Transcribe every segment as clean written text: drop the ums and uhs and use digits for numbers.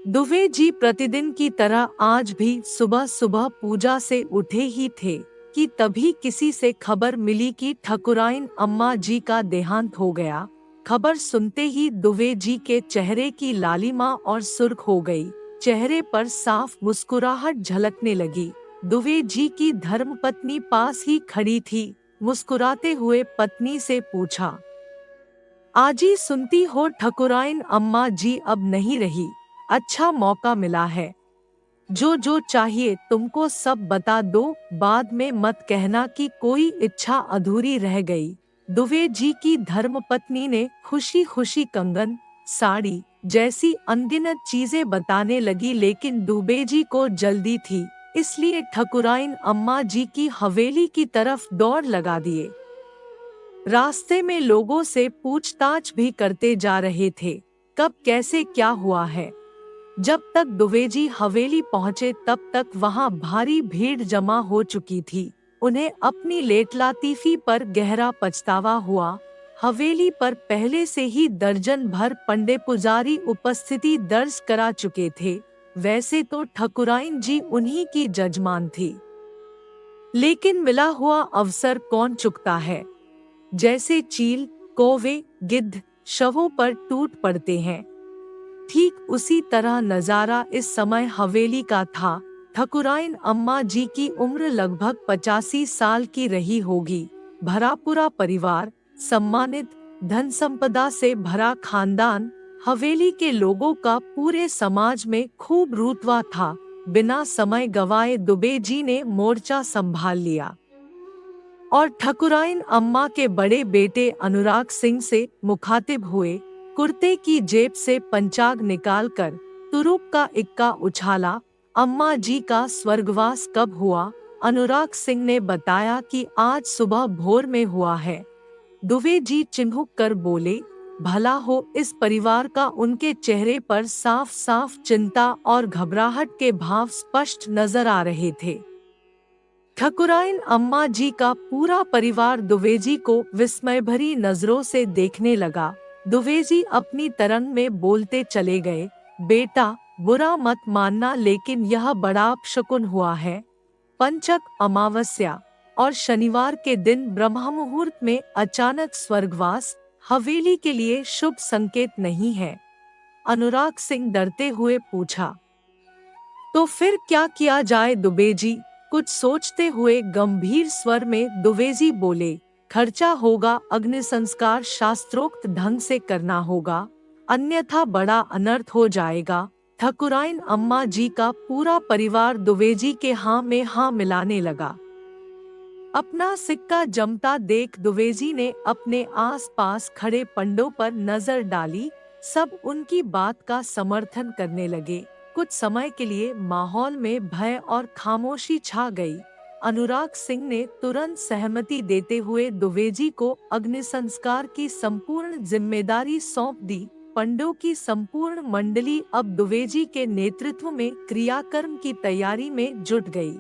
दुबे जी प्रतिदिन की तरह आज भी सुबह सुबह पूजा से उठे ही थे कि तभी किसी से खबर मिली कि ठकुराइन अम्मा जी का देहांत हो गया। खबर सुनते ही दुबे जी के चेहरे की लालिमा और सुर्ख हो गई। चेहरे पर साफ मुस्कुराहट झलकने लगी। दुबे जी की धर्मपत्नी पास ही खड़ी थी। मुस्कुराते हुए पत्नी से पूछा, आजी सुनती हो ठकुराइन अम्मा जी अब नहीं रही। अच्छा मौका मिला है, जो जो चाहिए तुमको सब बता दो, बाद में मत कहना कि कोई इच्छा अधूरी रह गई। दुबे जी की धर्मपत्नी ने खुशी खुशी कंगन, साड़ी जैसी अनगिनत चीजें बताने लगी, लेकिन दुबे जी को जल्दी थी, इसलिए ठकुराइन अम्मा जी की हवेली की तरफ दौड़ लगा दिए। रास्ते में लोगों से पूछताछ भी करते जा रहे थे, कब कैसे क्या हुआ है। जब तक दुबेजी हवेली पहुंचे तब तक वहां भारी भीड़ जमा हो चुकी थी। उन्हें अपनी लेटलातीफी पर गहरा पछतावा हुआ। हवेली पर पहले से ही दर्जन भर पंडे पुजारी उपस्थिति दर्ज करा चुके थे। वैसे तो ठकुराइन जी उन्हीं की जजमान थी, लेकिन मिला हुआ अवसर कौन चुकता है। जैसे चील, कौवे, गिद्ध शवों पर टूट पड़ते हैं, ठीक उसी तरह नजारा इस समय हवेली का था। ठकुराइन अम्मा जी की उम्र लगभग 85 साल की रही होगी। भरा पूरा परिवार, सम्मानित, धन संपदा से भरा खानदान, हवेली के लोगों का पूरे समाज में खूब रुतबा था। बिना समय गवाए दुबे जी ने मोर्चा संभाल लिया और ठकुराइन अम्मा के बड़े बेटे अनुराग सिंह से मुखातिब हुए। कुर्ते की जेब से पंचांग निकालकर तुरुप का इक्का उछाला, अम्मा जी का स्वर्गवास कब हुआ? अनुराग सिंह ने बताया कि आज सुबह भोर में हुआ है। दुबे जी चिन्हुक कर बोले, भला हो इस परिवार का। उनके चेहरे पर साफ साफ चिंता और घबराहट के भाव स्पष्ट नजर आ रहे थे। ठकुराइन अम्मा जी का पूरा परिवार दुबेजी को विस्मय भरी नजरों से देखने लगा। दुबेजी अपनी तरंग में बोलते चले गए, बेटा बुरा मत मानना, लेकिन यह बड़ा अपशकुन हुआ है। पंचक अमावस्या और शनिवार के दिन ब्रह्म मुहूर्त में अचानक स्वर्गवास हवेली के लिए शुभ संकेत नहीं है। अनुराग सिंह डरते हुए पूछा, तो फिर क्या किया जाए? दुबेजी कुछ सोचते हुए गंभीर स्वर में दुबेजी बोले, खर्चा होगा, अग्नि संस्कार शास्त्रोक्त ढंग से करना होगा, अन्यथा बड़ा अनर्थ हो जाएगा। ठकुराइन अम्मा जी का पूरा परिवार दुबेजी के हाँ में हाँ मिलाने लगा। अपना सिक्का जमता देख दुबेजी ने अपने आसपास खड़े पंडों पर नजर डाली। सब उनकी बात का समर्थन करने लगे। कुछ समय के लिए माहौल में भय और खामोशी छा गई। अनुराग सिंह ने तुरंत सहमति देते हुए दुबेजी को अग्नि संस्कार की संपूर्ण जिम्मेदारी सौंप दी। पंडों की संपूर्ण मंडली अब दुबेजी के नेतृत्व में क्रियाकर्म की तैयारी में जुट गई।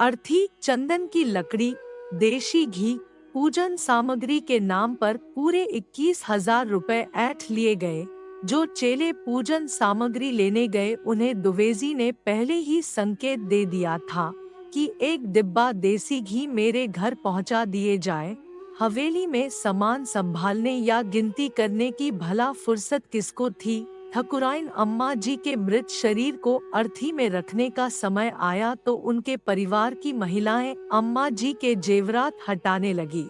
अर्थी, चंदन की लकड़ी, देशी घी, पूजन सामग्री के नाम पर पूरे 21,000 रुपए ऐंठ लिए गए। जो चेले पूजन सामग्री लेने गए उन्हें दुबेजी ने पहले ही संकेत दे दिया था कि एक डिब्बा देसी घी मेरे घर पहुंचा दिए जाए। हवेली में सामान संभालने या गिनती करने की भला फुर्सत किसको थी। ठकुराइन अम्मा जी के मृत शरीर को अर्थी में रखने का समय आया तो उनके परिवार की महिलाएं अम्मा जी के जेवरात हटाने लगी।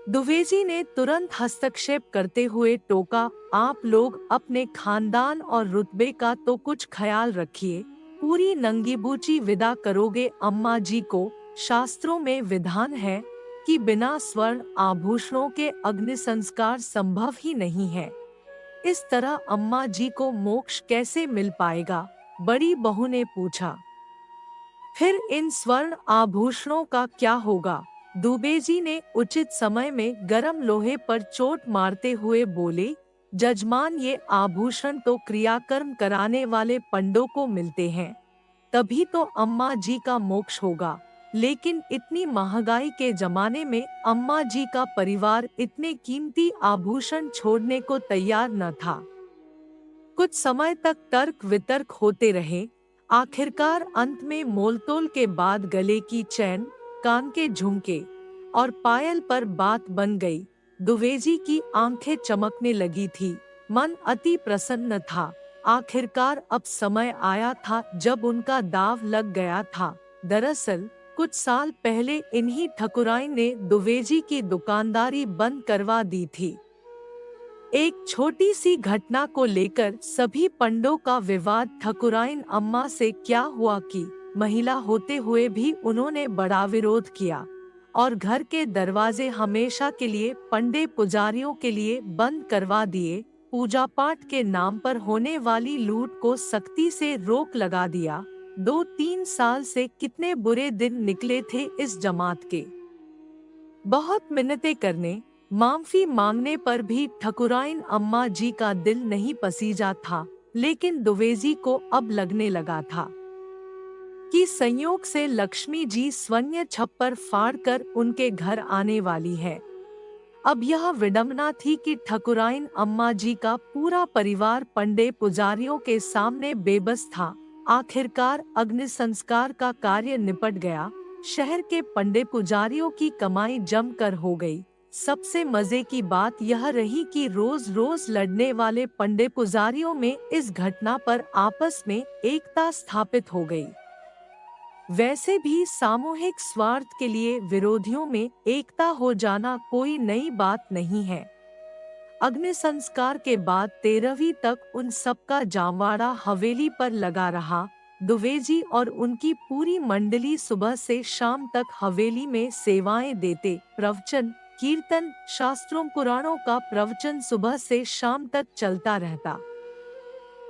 दुबेजी ने तुरंत हस्तक्षेप करते हुए टोका, आप लोग अपने खानदान और रुतबे का तो कुछ ख्याल रखिए। पूरी नंगीबूची विदा करोगे अम्मा जी को? शास्त्रों में विधान है कि बिना स्वर्ण आभूषणों के अग्नि संस्कार संभव ही नहीं है। इस तरह अम्मा जी को मोक्ष कैसे मिल पाएगा? बड़ी बहू ने पूछा। फिर इन स्वर्ण आभूषणों का क्या होगा? दुबेजी ने उचित समय में गरम लोहे पर चोट मारते हुए बोले, जजमान ये आभूषण तो क्रियाकर्म कराने वाले पंडों को मिलते हैं, तभी तो अम्मा जी का मोक्ष होगा। लेकिन इतनी महंगाई के जमाने में अम्मा जी का परिवार इतने कीमती आभूषण छोड़ने को तैयार न था। कुछ समय तक तर्क वितर्क होते रहे। आखिरकार अंत में मोलतोल के बाद गले की चैन, कान के झुमके और पायल पर बात बन गई। दुवेजी की आंखें चमकने लगी थी, मन अति प्रसन्न था। आखिरकार अब समय आया था जब उनका दाव लग गया था। दरअसल कुछ साल पहले इन्हीं ठकुराइन ने दुवेजी की दुकानदारी बंद करवा दी थी। एक छोटी सी घटना को लेकर सभी पंडों का विवाद। ठकुराइन अम्मा से क्या हुआ कि महिला होते हुए भी उन्होंने बड़ा विरोध किया और घर के दरवाजे हमेशा के लिए पंडे पुजारियों के लिए बंद करवा दिए। पूजा पाठ के नाम पर होने वाली लूट को सख्ती से रोक लगा दिया। 2-3 साल से कितने बुरे दिन निकले थे इस जमात के। बहुत मिन्नतें करने, माफी मांगने पर भी ठकुराइन अम्मा जी का दिल नहीं पसीजा था। लेकिन दुवेजी को अब लगने लगा था कि संयोग से लक्ष्मी जी स्वर्ण छप्पर फाड़कर उनके घर आने वाली है। अब यह विडंबना थी कि ठकुराइन अम्मा जी का पूरा परिवार पंडे पुजारियों के सामने बेबस था। आखिरकार अग्नि संस्कार का कार्य निपट गया। शहर के पंडे पुजारियों की कमाई जमकर हो गई। सबसे मजे की बात यह रही कि रोज रोज लड़ने वाले पंडे पुजारियों में इस घटना पर आपस में एकता स्थापित हो गई। वैसे भी सामूहिक स्वार्थ के लिए विरोधियों में एकता हो जाना कोई नई बात नहीं है। अग्नि संस्कार के बाद 13वीं तक उन सबका जामवाड़ा हवेली पर लगा रहा। दुवेजी और उनकी पूरी मंडली सुबह से शाम तक हवेली में सेवाएं देते। प्रवचन, कीर्तन, शास्त्रों पुराणों का प्रवचन सुबह से शाम तक चलता रहता।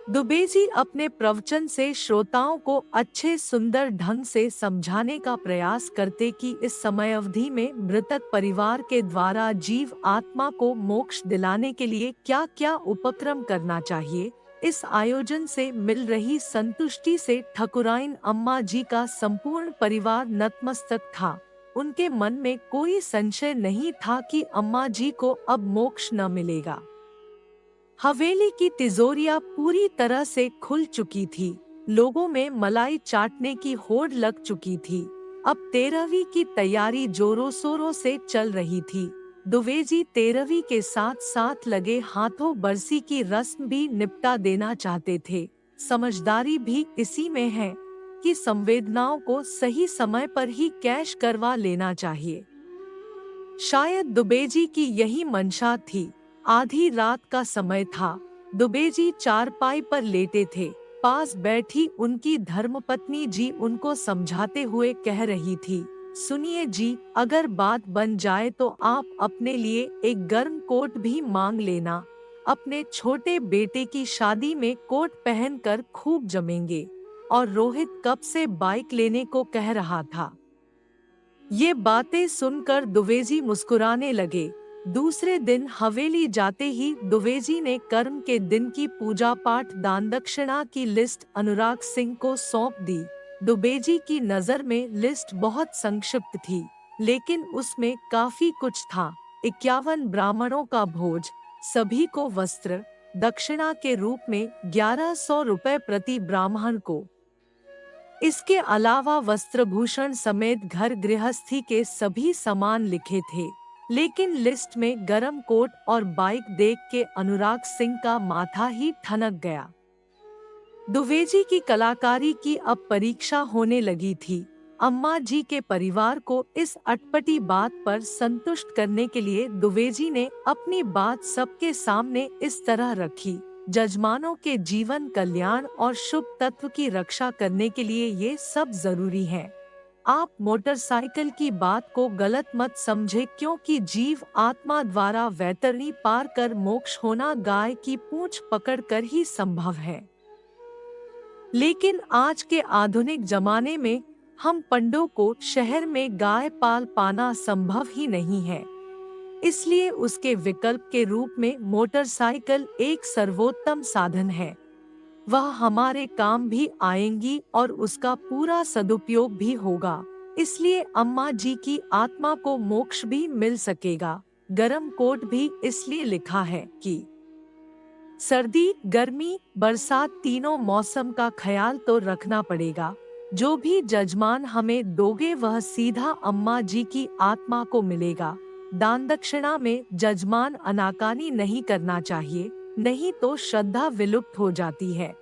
दुबेजी अपने प्रवचन से श्रोताओं को अच्छे सुंदर ढंग से समझाने का प्रयास करते कि इस समय अवधि में मृतक परिवार के द्वारा जीव आत्मा को मोक्ष दिलाने के लिए क्या क्या उपक्रम करना चाहिए। इस आयोजन से मिल रही संतुष्टि से ठकुराइन अम्मा जी का संपूर्ण परिवार नतमस्तक था। उनके मन में कोई संशय नहीं था कि अम्मा जी को अब मोक्ष न मिलेगा। हवेली की तिजोरियां पूरी तरह से खुल चुकी थी। लोगों में मलाई चाटने की होड़ लग चुकी थी। अब 13वीं की तैयारी जोरों शोरों से चल रही थी। दुवेजी 13वीं के साथ साथ लगे हाथों बरसी की रस्म भी निपटा देना चाहते थे। समझदारी भी इसी में है कि संवेदनाओं को सही समय पर ही कैश करवा लेना चाहिए। शायद दुबेजी की यही मंशा थी। आधी रात का समय था। दुबेजी चारपाई पर लेटे थे। पास बैठी उनकी धर्मपत्नी जी उनको समझाते हुए कह रही थी, सुनिए जी, अगर बात बन जाए तो आप अपने लिए एक गर्म कोट भी मांग लेना। अपने छोटे बेटे की शादी में कोट पहनकर खूब जमेंगे। और रोहित कब से बाइक लेने को कह रहा था। ये बातें सुनकर दुवेजी मुस्कुराने लगे। दूसरे दिन हवेली जाते ही दुवेजी ने कर्म के दिन की पूजा पाठ दान दक्षिणा की लिस्ट अनुराग सिंह को सौंप दी। दुबेजी की नजर में लिस्ट बहुत संक्षिप्त थी, लेकिन उसमें काफी कुछ था। 51 ब्राह्मणों का भोज, सभी को वस्त्र दक्षिणा के रूप में 1100 रुपए प्रति ब्राह्मण को। इसके अलावा वस्त्रभूषण समेत घर गृहस्थी के सभी सामान लिखे थे। लेकिन लिस्ट में गरम कोट और बाइक देख के अनुराग सिंह का माथा ही ठनक गया। दुवेजी की कलाकारी की अब परीक्षा होने लगी थी। अम्मा जी के परिवार को इस अटपटी बात पर संतुष्ट करने के लिए दुवेजी ने अपनी बात सबके सामने इस तरह रखी, जजमानों के जीवन कल्याण और शुभ तत्व की रक्षा करने के लिए ये सब जरूरी है। आप मोटरसाइकिल की बात को गलत मत समझे, क्योंकि जीव आत्मा द्वारा वैतरणी पार कर मोक्ष होना गाय की पूंछ पकड़कर ही संभव है। लेकिन आज के आधुनिक जमाने में हम पंडों को शहर में गाय पाल पाना संभव ही नहीं है। इसलिए उसके विकल्प के रूप में मोटरसाइकिल एक सर्वोत्तम साधन है। वह हमारे काम भी आएंगी और उसका पूरा सदुपयोग भी होगा। इसलिए अम्मा जी की आत्मा को मोक्ष भी मिल सकेगा। गरम कोट भी इसलिए लिखा है कि सर्दी, गर्मी, बरसात तीनों मौसम का ख्याल तो रखना पड़ेगा। जो भी जजमान हमें दोगे वह सीधा अम्मा जी की आत्मा को मिलेगा। दान दक्षिणा में जजमान अनाकानी नहीं करना चाहिए, नहीं तो श्रद्धा विलुप्त हो जाती है।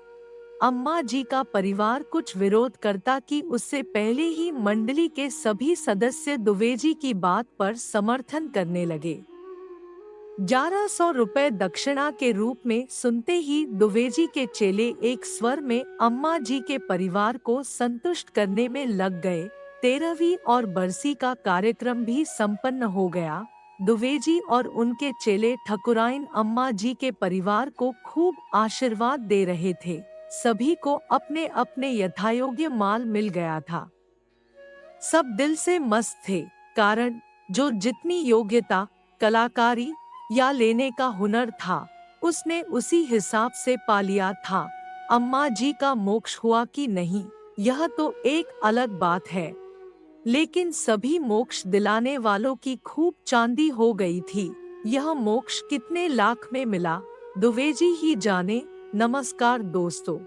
अम्मा जी का परिवार कुछ विरोध करता कि उससे पहले ही मंडली के सभी सदस्य दुवेजी की बात पर समर्थन करने लगे। 1100 रुपए दक्षिणा के रूप में सुनते ही दुवेजी के चेले एक स्वर में अम्मा जी के परिवार को संतुष्ट करने में लग गए। 13वीं और बरसी का कार्यक्रम भी संपन्न हो गया। दुवेजी और उनके चेले ठकुराइन अम्मा जी के परिवार को खूब आशीर्वाद दे रहे थे। सभी को अपने अपने यथायोग्य माल मिल गया था। सब दिल से मस्त थे, कारण जो जितनी योग्यता, कलाकारी या लेने का हुनर था, उसने उसी हिसाब से पा लिया था। अम्मा जी का मोक्ष हुआ कि नहीं, यह तो एक अलग बात है, लेकिन सभी मोक्ष दिलाने वालों की खूब चांदी हो गई थी। यह मोक्ष कितने लाख में मिला, दुवेजी ही जाने। नमस्कार दोस्तों।